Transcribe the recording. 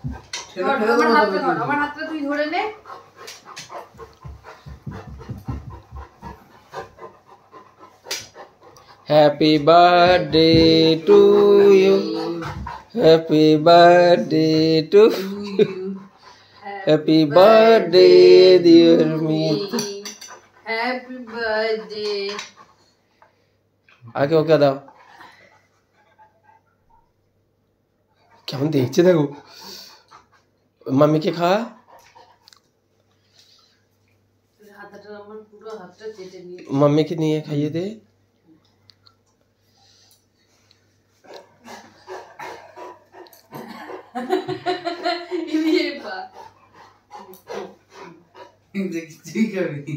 আমার হাতটা তুই ধরে নে। Happy birthday to you. Happy birthday to you. Happy birthday dear Meeta. Happy birthday. आगे क्या दाओ কেমন দেখছে দেখো মাম্মিকে খা হাতটা আমার পুরো হাতটা চেটে নিয়ে মাম্মিকে নিয়ে খাইয়ে দে ইয়ে বা দেখছি কবি